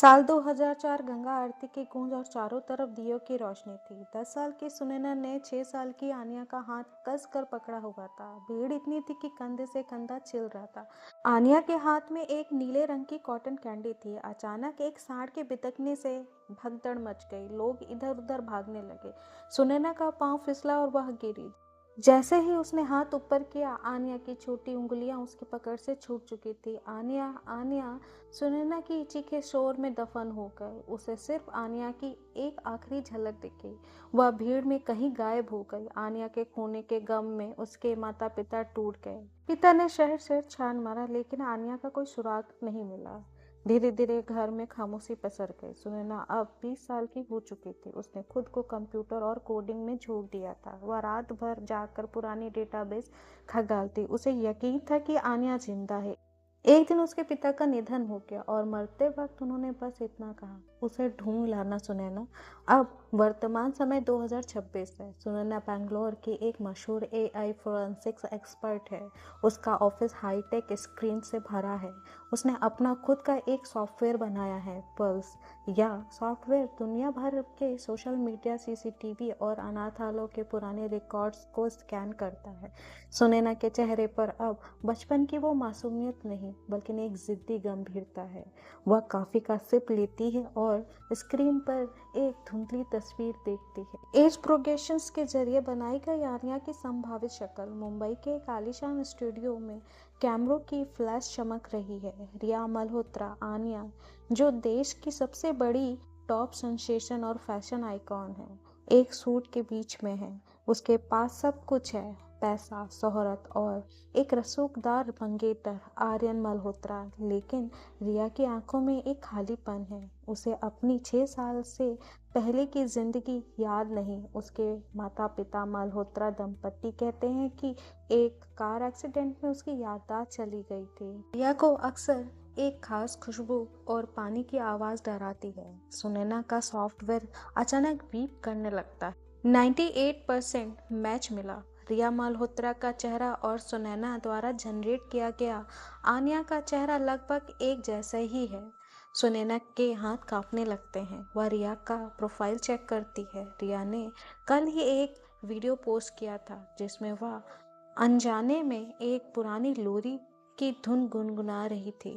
साल 2004 गंगा आरती की गूंज और चारों तरफ दियों की रोशनी थी। 10 साल की सुनैना ने 6 साल की आनिया का हाथ कस कर पकड़ा हुआ था। भीड़ इतनी थी कि कंधे से कंधा छिल रहा था। आनिया के हाथ में एक नीले रंग की कॉटन कैंडी थी। अचानक एक सांड के बितकने से भगदड़ मच गई। लोग इधर उधर भागने लगे। सुनैना का पांव फिसला और वह गिरी। जैसे ही उसने हाथ ऊपर किया, आनिया की छोटी उंगलियां उसकी पकड़ से छूट चुकी थी। आनिया, आनिया, सुनैना की चीखें शोर में दफन हो गए। उसे सिर्फ आनिया की एक आखिरी झलक दिखी। वह भीड़ में कहीं गायब हो गई। आनिया के खोने के गम में उसके माता पिता टूट गए। पिता ने शहर शहर छान मारा, लेकिन आनिया का कोई सुराग नहीं मिला। धीरे धीरे घर में खामोशी पसर गई। सुनैना अब 20 साल की हो चुकी थी। उसने खुद को कंप्यूटर और कोडिंग में झोंक दिया था। वह रात भर जाकर पुरानी डेटाबेस खंगालती। उसे यकीन था कि आनिया जिंदा है। एक दिन उसके पिता का निधन हो गया और मरते वक्त उन्होंने बस इतना कहा, उसे ढूंढ लाना सुनैना। अब वर्तमान समय 2026 है। सुनैना बैंगलोर की एक मशहूर एआई फोरेंसिक्स एक्सपर्ट है। उसका ऑफिस हाईटेक स्क्रीन से भरा है। उसने अपना खुद का एक सॉफ्टवेयर बनाया है, पल्स। यह सॉफ्टवेयर दुनिया भर के सोशल मीडिया, सीसीटीवी और अनाथालयों के पुराने रिकॉर्ड्स को स्कैन करता है। सुनैना के चेहरे पर अब बचपन की वो मासूमियत नहीं, बल्कि एक जिद्दी गंभीरता है। वह कॉफी का सिप लेती है और स्क्रीन पर एक धुंधली तस्वीर देखती है। एज प्रोग्रेशंस के जरिए बनाई गई आर्या की संभावित शक्ल। मुंबई के एक आलीशान स्टूडियो में कैमरों की फ्लैश चमक रही है। रिया मल्होत्रा, आनिया, जो देश की सबसे बड़ी टॉप सेंसेशन और फैशन आइकॉन है, एक सूट के बीच में है। उसके पास सब कुछ है, पैसा, शोहरत और एक रसूखदार मंगेतर आर्यन मल्होत्रा। लेकिन रिया की आंखों में एक खालीपन है। उसे अपनी 6 साल से पहले की जिंदगी याद नहीं। उसके माता पिता मल्होत्रा दंपति कहते हैं कि एक कार एक्सीडेंट में उसकी याददाश्त चली गई थी। रिया को अक्सर एक खास खुशबू और पानी की आवाज डराती है। सुनैना का सॉफ्टवेयर अचानक बीप करने लगता है। 98% मैच मिला। रिया मल्होत्रा का चेहरा और सुनैना द्वारा जनरेट किया गया आनिया का चेहरा लगभग एक जैसा ही है। सुनैना के हाथ कांपने लगते हैं। वह रिया का प्रोफाइल चेक करती है। रिया ने कल ही एक वीडियो पोस्ट किया था जिसमें वह अनजाने में एक पुरानी लोरी की धुन गुनगुना रही थी।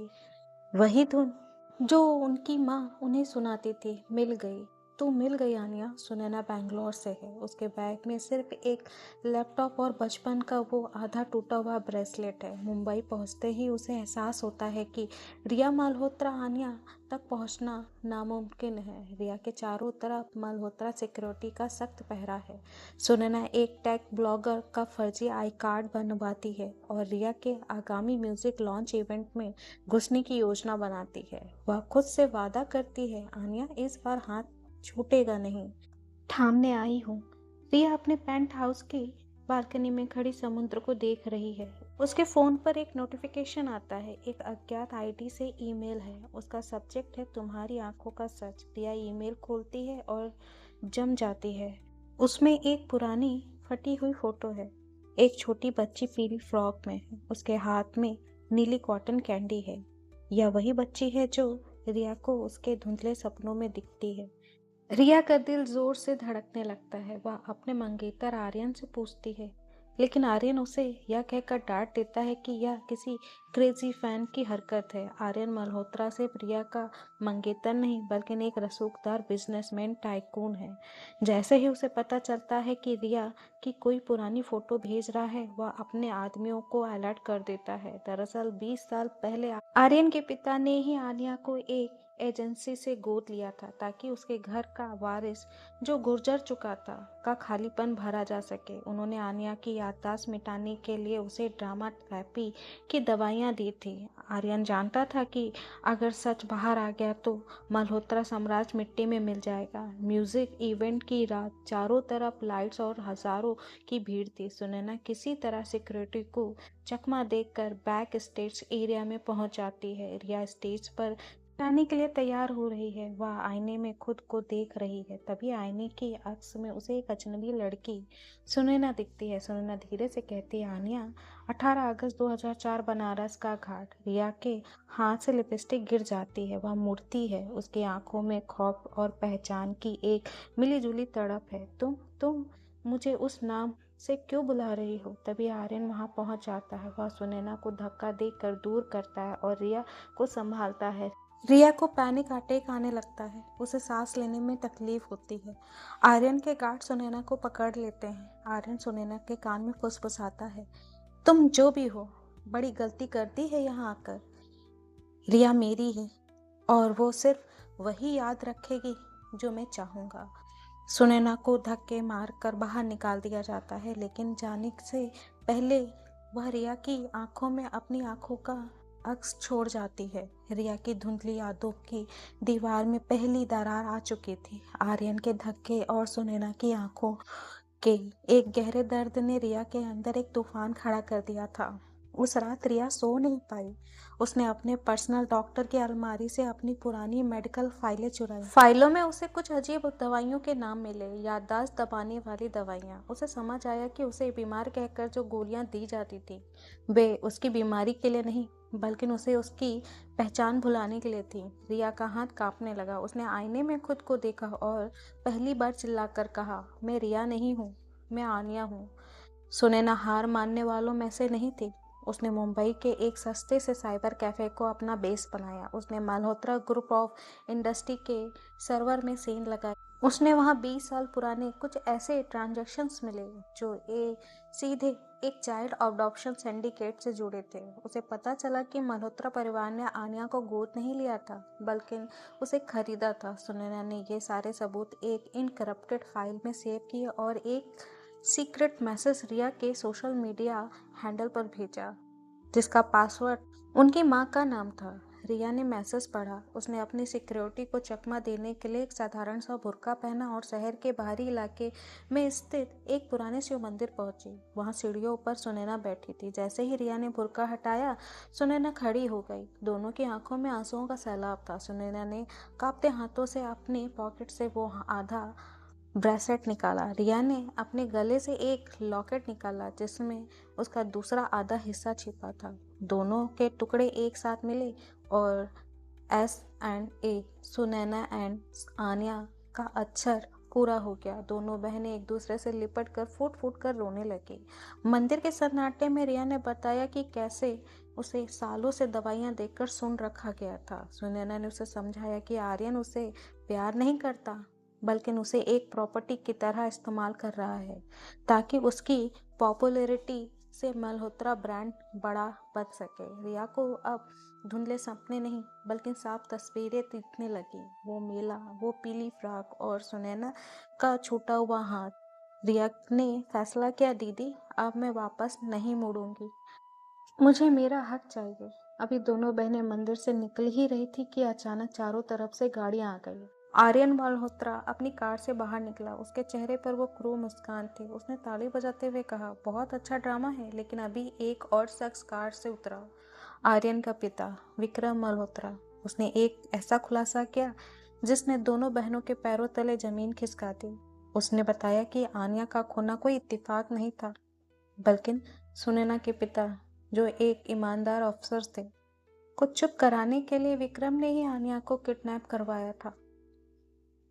वही धुन जो उनकी माँ उन्हें सुनाती थी। मिल गई, तू मिल गई आनिया। सुनैना बैंगलोर से है। उसके बैग में सिर्फ एक लैपटॉप और बचपन का वो आधा टूटा हुआ ब्रेसलेट है। मुंबई पहुंचते ही उसे एहसास होता है कि रिया मल्होत्रा आनिया तक पहुंचना नामुमकिन है। रिया के चारों तरफ मल्होत्रा सिक्योरिटी का सख्त पहरा है। सुनैना एक टेक ब्लॉगर का फर्जी आई कार्ड बनवाती है और रिया के आगामी म्यूजिक लॉन्च इवेंट में घुसने की योजना बनाती है। वह खुद से वादा करती है, आनिया इस बार हाथ छूटेगा नहीं। थामने आई हूँ। रिया अपने पेंट हाउस की बालकनी में खड़ी समुद्र को देख रही है। उसके फोन पर एक नोटिफिकेशन आता है। एक अज्ञात आईडी से ईमेल है। उसका सब्जेक्ट है, तुम्हारी आंखों का सच। रिया ईमेल खोलती है और जम जाती है। उसमें एक पुरानी फटी हुई फोटो है। एक छोटी बच्ची पीली फ्रॉक में है। उसके हाथ में नीली कॉटन कैंडी है। यह वही बच्ची है जो रिया को उसके धुंधले सपनों में दिखती है। रिया का दिल जोर से धड़कने लगता है। वह अपने मंगेतर आर्यन से पूछती है, लेकिन आर्यन उसे यह कहकर डांट देता है कि यह किसी क्रेजी फैन की हरकत है। आर्यन मल्होत्रा सिर्फ रिया का मंगेतर नहीं, बल्कि एक रसूखदार बिजनेसमैन टाइकून है। जैसे ही उसे पता चलता है कि रिया की कोई पुरानी फोटो भेज रहा है, वह अपने आदमियों को अलर्ट कर देता है। दरअसल 20 साल पहले आर्यन के पिता ने ही आलिया को एक एजेंसी से गोद लिया था, ताकि उसके घर का वारिस जो गुजर चुका था का खालीपन भरा जा सके। उन्होंने आनिया की याददाश्त मिटाने के लिए उसे ड्रामा थेरेपी की दवाइयां दी थी। आर्यन जानता था कि अगर सच बाहर आ गया तो मल्होत्रा साम्राज्य मिट्टी में मिल जाएगा। म्यूजिक इवेंट की रात, चारों तरफ लाइट्स और हजारों की भीड़ थी। सुनैना किसी तरह सिक्योरिटी को चकमा देकर बैक स्टेज एरिया में पहुंच जाती है। रिया स्टेज पर जाने के लिए तैयार हो रही है। वह आईने में खुद को देख रही है। तभी आईने की अक्स में उसे एक अजनबी लड़की सुनैना दिखती है। सुनैना धीरे से कहती है, आनिया। 18 अगस्त 2004 बनारस का घाट। रिया के हाथ से लिपस्टिक गिर जाती है। वह मुड़ती है। उसकी आंखों में खौफ और पहचान की एक मिलीजुली तड़प है। तुम मुझे उस नाम से क्यों बुला रही हो? तभी आर्यन वहां पहुंच जाता है। वह सुनैना को धक्का देकर दूर करता है और रिया को संभालता है। रिया को पैनिक अटैक आने लगता है। उसे सांस लेने में तकलीफ होती है। आर्यन के गार्ड सुनैना को पकड़ लेते हैं। आर्यन सुनैना के कान में फुसफुसाता है, तुम जो भी हो, बड़ी गलती कर दी है यहाँ आकर। रिया मेरी है और वो सिर्फ वही याद रखेगी जो मैं चाहूँगा। सुनैना को धक्के मारकर बाहर निकाल दिया जाता है, लेकिन जाने से पहले वह रिया की आंखों में अपनी आंखों का अक्स छोड़ जाती है। रिया की धुंधली यादों की दीवार में पहली दरार आ चुकी थी। आर्यन के धक्के और सुनैना की आंखों के एक गहरे दर्द ने रिया के अंदर एक तूफान खड़ा कर दिया था। उस रात रिया सो नहीं पाई। उसने अपने पर्सनल डॉक्टर की अलमारी से अपनी पुरानी मेडिकल फाइलें चुराई। फाइलों में उसे कुछ अजीब दवाइयों के नाम मिले, याददाश्त दबाने वाली दवाइयाँ। उसे समझ आया कि उसे बीमार कहकर जो गोलियां दी जाती थी वे उसकी बीमारी के लिए नहीं, बल्कि उसे उसकी पहचान भुलाने के लिए थी। रिया का हाथ कांपने लगा। उसने आईने में खुद को देखा और पहली बार चिल्लाकर कहा, मैं रिया नहीं हूँ, मैं आनिया हूँ। सुनैना हार मानने वालों में से नहीं थी। उसने मुंबई के एक सस्ते से साइबर कैफे को अपना बेस बनाया। उसने मल्होत्रा ग्रुप ऑफ इंडस्ट्री के सर्वर में सेंध लगाई। उसने वहां 20 साल पुराने कुछ ऐसे ट्रांजैक्शंस मिले जो सीधे एक चाइल्ड अडॉप्शन सिंडिकेट से जुड़े थे। उसे पता चला कि मल्होत्रा परिवार ने आनिया को गोद नहीं लिया था, बल्कि उसे खरीदा था। सुनैना ने ये सारे सबूत एक इनकरप्टेड फाइल में सेव किए और एक सीक्रेट मैसेज रिया के सोशल मीडिया हैंडल पर भेजा, जिसका पासवर्ड उनकी माँ का नाम था। रिया ने मैसेज पढ़ा। उसने अपनी सिक्योरिटी को चकमा देने के लिए एक साधारण सा बुर्का पहना और शहर के बाहरी इलाके में स्थित एक पुराने शिव मंदिर पहुंची। वहां सीढ़ियों पर सुनैना बैठी थी। जैसे ही रिया ने बुर्का हटाया, सुनैना खड़ी हो गई। दोनों की आंखों में आंसुओं का सैलाब था। सुनैना ने कांपते हाथों से अपने पॉकेट से वो आधा ब्रेसलेट निकाला। रिया ने अपने गले से एक लॉकेट निकाला जिसमें उसका दूसरा आधा हिस्सा छिपा था। दोनों के टुकड़े एक साथ मिले और S&A, सुनैना एंड आनिया का अक्षर पूरा हो गया। दोनों बहनें एक दूसरे से लिपट कर फूट फूट कर रोने लगी। मंदिर के सन्नाटे में रिया ने बताया कि कैसे उसे सालों से दवाइयां देकर सुन रखा गया था। सुनैना ने उसे समझाया कि आर्यन उसे प्यार नहीं करता, बल्कि उसे एक प्रॉपर्टी की तरह इस्तेमाल कर रहा है ताकि उसकी पॉपुलैरिटी से मल्होत्रा ब्रांड बड़ा बन सके। रिया को अब धुंधले सपने नहीं बल्कि साफ तस्वीरें दिखने लगी। वो मेला, वो पीली फ्रॉक और सुनैना का छूटा हुआ हाथ। रिया ने फैसला किया, दीदी अब मैं वापस नहीं मुड़ूंगी, मुझे मेरा हक चाहिए। अभी दोनों बहनें मंदिर से निकल ही रही थी कि अचानक चारों तरफ से गाड़ियां आ गई। आर्यन मल्होत्रा अपनी कार से बाहर निकला। उसके चेहरे पर वो क्रूर मुस्कान थी। उसने ताली बजाते हुए कहा, बहुत अच्छा ड्रामा है, लेकिन अभी एक और शख्स कार से उतरा। आर्यन का पिता विक्रम मल्होत्रा। उसने एक ऐसा खुलासा किया जिसने दोनों बहनों के पैरों तले जमीन खिसका दी। उसने बताया कि आनिया का खोना कोई इत्तेफाक नहीं था, बल्कि सुनैना के पिता, जो एक ईमानदार अफसर थे, को चुप कराने के लिए विक्रम ने ही आनिया को किडनैप करवाया था।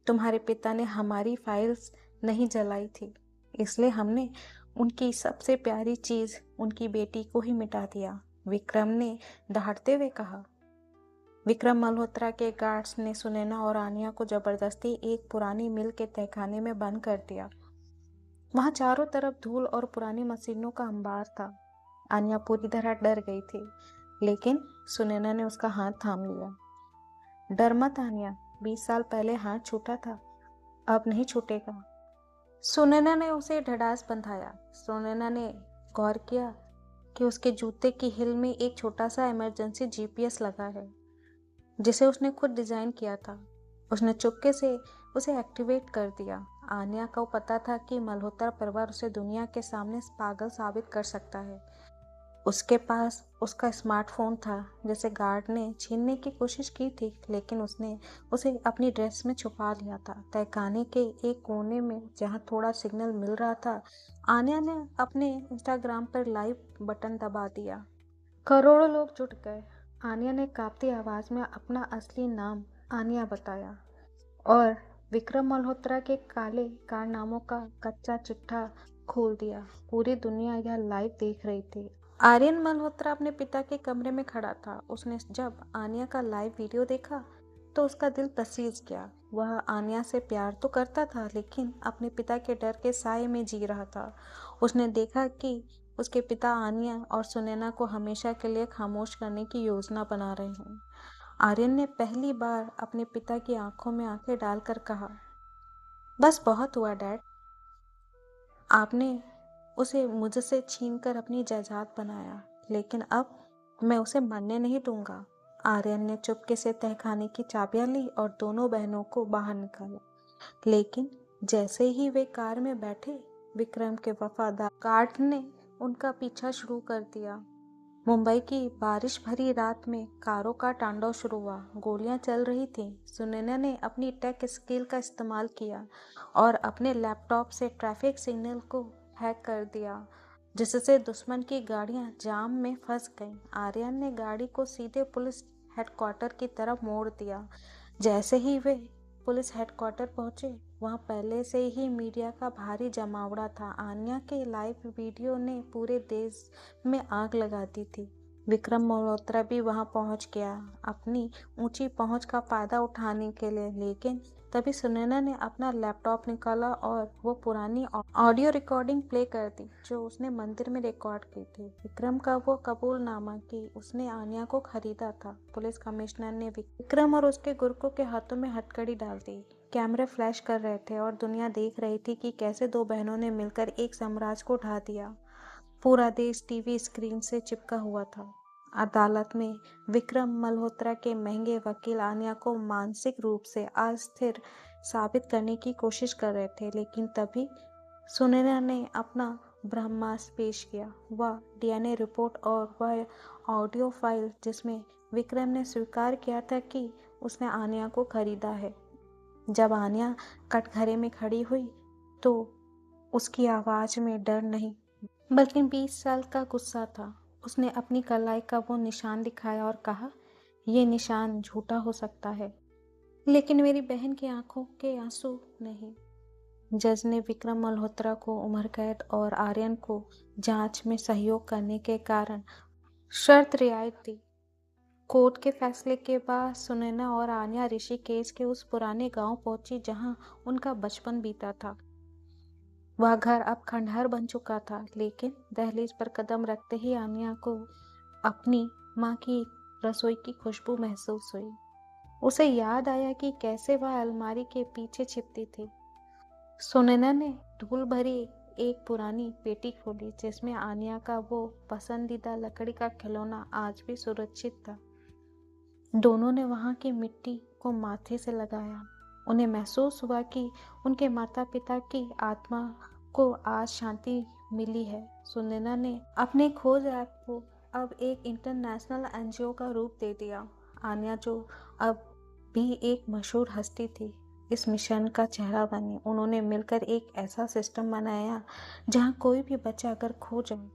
तुम्हारे पिता ने हमारी फाइल्स नहीं जलाई थी, इसलिए हमने उनकी सबसे प्यारी चीज, उनकी बेटी को ही मिटा दिया, विक्रम ने दहाड़ते हुए कहा। विक्रम मल्होत्रा के गार्ड्स ने सुनैना और आनिया को जबरदस्ती एक पुरानी मिल के तहखाने में बंद कर दिया। वहां चारों तरफ धूल और पुरानी मशीनों का अंबार था। आनिया पूरी तरह डर गई थी, लेकिन सुनैना ने उसका हाथ थाम लिया। डर मत आनिया, 20 साल पहले हाथ छूटा था, अब नहीं छूटेगा। सुनैना ने उसे ढाढ़स बंधाया। सुनैना ने गौर किया कि उसके जूते की हिल में एक छोटा सा इमरजेंसी GPS लगा है, जिसे उसने खुद डिजाइन किया था। उसने चुपके से उसे एक्टिवेट कर दिया। आनिया को पता था कि मल्होत्रा परिवार उसे दुनिया के सामने पागल साबित कर सकता है। उसके पास उसका स्मार्टफोन था जिसे गार्ड ने छीनने की कोशिश की थी, लेकिन उसने उसे अपनी ड्रेस में छुपा लिया था। तहखाने के एक कोने में जहां थोड़ा सिग्नल मिल रहा था, आन्या ने अपने इंस्टाग्राम पर लाइव बटन दबा दिया। करोड़ों लोग जुट गए। आन्या ने कांपती आवाज में अपना असली नाम आन्या बताया और विक्रम मल्होत्रा के काले कारनामों का कच्चा चिट्ठा खोल दिया। पूरी दुनिया यह लाइव देख रही थी। आर्यन मल्होत्रा अपने पिता के कमरे में खड़ा था। उसने जब आन्या का लाइव वीडियो देखा तो उसका दिल पसीज गया। वह आन्या से प्यार तो करता था, लेकिन अपने पिता के डर के साए में जी रहा था। उसने देखा कि उसके पिता आन्या और सुनैना को हमेशा के लिए खामोश करने की योजना बना रहे हैं। आर्यन ने पहली बार अपने पिता की आंखों में आंखें डालकर कहा, बस बहुत हुआ डैड। आपने उसे मुझसे छीनकर अपनी जायदाद बनाया, लेकिन अब मैं उसे मरने नहीं दूंगा। आर्यन ने चुपके से तहखाने की चाबियां ली और दोनों बहनों को बाहर निकाला। लेकिन जैसे ही वे कार में बैठे, विक्रम के वफादार गार्ड ने उनका पीछा शुरू कर दिया। मुंबई की बारिश भरी रात में कारों का तांडव शुरू हुआ। गोलियां चल रही थीं। सुनैना ने अपनी टेक स्किल का इस्तेमाल किया और अपने लैपटॉप से ट्रैफिक सिग्नल को हैक कर दिया, जिससे दुश्मन की गाड़ियां जाम में फंस गईं। आर्यन ने गाड़ी को सीधे पुलिस हेडक्वार्टर की तरफ मोड़ दिया। जैसे ही वे पुलिस हेडक्वार्टर पहुंचे, वहां पहले से ही मीडिया का भारी जमावड़ा था। आन्या के लाइव वीडियो ने पूरे देश में आग लगा दी थी। विक्रम मल्होत्रा भी वहां पहुंच गया, अपनी ऊंची पहुंच का फायदा उठाने के लिए। लेकिन तभी सुनैना ने अपना लैपटॉप निकाला और वो पुरानी ऑडियो रिकॉर्डिंग प्ले कर दी जो उसने मंदिर में रिकॉर्ड की थी। विक्रम का वो कबूलनामा कि उसने आन्या को खरीदा था। पुलिस कमिश्नर ने विक्रम और उसके गुर्गों के हाथों में हथकड़ी डाल दी। कैमरे फ्लैश कर रहे थे और दुनिया देख रही थी कि कैसे दो बहनों ने मिलकर एक साम्राज्य को ढा दिया। पूरा देश टीवी स्क्रीन से चिपका हुआ था। अदालत में विक्रम मल्होत्रा के महंगे वकील आन्या को मानसिक रूप से अस्थिर साबित करने की कोशिश कर रहे थे, लेकिन तभी सुनैना ने अपना ब्रह्मास्त्र पेश किया। वह डीएनए रिपोर्ट और वह ऑडियो फाइल जिसमें विक्रम ने स्वीकार किया था कि उसने आन्या को खरीदा है। जब आन्या कटघरे में खड़ी हुई तो उसकी आवाज में डर नहीं बल्कि 20 साल का गुस्सा था। उसने अपनी कलाई का वो निशान दिखाया और कहा, ये निशान झूठा हो सकता है, लेकिन मेरी बहन की आंखों के आंसू नहीं। जज ने विक्रम मल्होत्रा को उम्र कैद और आर्यन को जांच में सहयोग करने के कारण शर्त रियायत दी। कोर्ट के फैसले के बाद सुनैना और आन्या ऋषिकेश के उस पुराने गांव पहुंची जहां उनका बचपन बीता था। वह घर अब खंडहर बन चुका था, लेकिन दहलीज पर कदम रखते ही आन्या को अपनी माँ की रसोई की खुशबू महसूस हुई। उसे याद आया कि कैसे वह अलमारी के पीछे छिपती थी। सुनैना ने धूल भरी एक पुरानी पेटी खोली जिसमें आन्या का वो पसंदीदा लकड़ी का खिलौना आज भी सुरक्षित था। दोनों ने वहां की मिट्टी को माथे से लगाया। उन्हें महसूस हुआ कि उनके माता पिता की आत्मा को आज शांति मिली है। सुनैना ने अपने खोज ऐप को अब एक इंटरनेशनल एनजीओ का रूप दे दिया। आन्या जो अब भी एक मशहूर हस्ती थी, इस मिशन का चेहरा बनी। उन्होंने मिलकर एक ऐसा सिस्टम बनाया जहां कोई भी बच्चा अगर खो जाए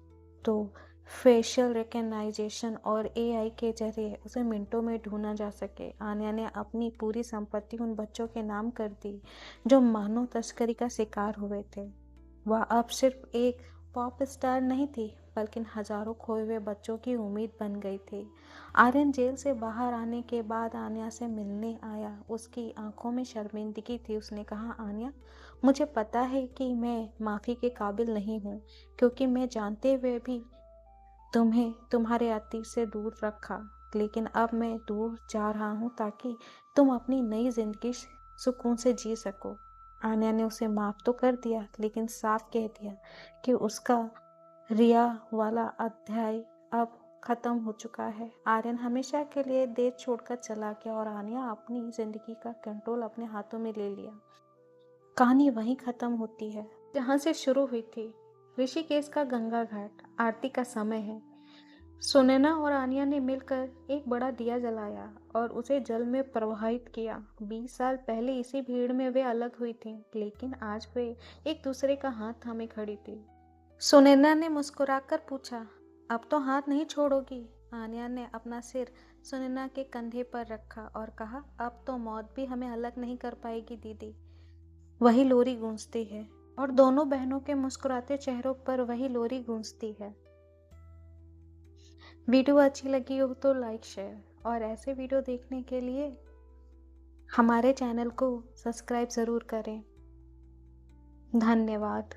तो फेशियल रिकग्नाइजेशन और एआई के जरिए उसे मिनटों में ढूंढा जा सके। आन्या ने अपनी पूरी संपत्ति उन बच्चों के नाम कर दी जो मानव तस्करी का शिकार हुए थे। वह अब सिर्फ एक पॉप स्टार नहीं थी, बल्कि हजारों खोए हुए बच्चों की उम्मीद बन गई थी। आर्यन जेल से बाहर आने के बाद आन्या से मिलने आया। उसकी आंखों में शर्मिंदगी थी। उसने कहा, आन्या, मुझे पता है कि मैं माफ़ी के काबिल नहीं हूँ, क्योंकि मैं जानते हुए भी तुम्हें तुम्हारे अतीत से दूर रखा, लेकिन अब मैं दूर जा रहा हूँ ताकि तुम अपनी नई जिंदगी सुकून से जी सको। आन्या ने उसे माफ तो कर दिया, लेकिन साफ कह दिया कि उसका रिया वाला अध्याय अब खत्म हो चुका है। आर्यन हमेशा के लिए देश छोड़कर चला गया और आन्या अपनी जिंदगी का कंट्रोल अपने हाथों में ले लिया। कहानी वहीं खत्म होती है जहां से शुरू हुई थी। ऋषिकेश का गंगा घाट, आरती का समय है। सुनैना और आनिया ने मिलकर एक बड़ा दिया जलाया और उसे जल में प्रवाहित किया। 20 साल पहले इसी भीड़ में वे अलग हुई थीं, लेकिन आज वे एक दूसरे का हाथ थामे खड़ी थी। सुनैना ने मुस्कुराकर पूछा, अब तो हाथ नहीं छोड़ोगी? आनिया ने अपना सिर सुनैना के कंधे पर रखा और कहा, अब तो मौत भी हमें अलग नहीं कर पाएगी दीदी। वही लोरी गूंजती है और दोनों बहनों के मुस्कुराते चेहरों पर वही लोरी गूंजती है। वीडियो अच्छी लगी हो तो लाइक शेयर और ऐसे वीडियो देखने के लिए हमारे चैनल को सब्सक्राइब ज़रूर करें। धन्यवाद।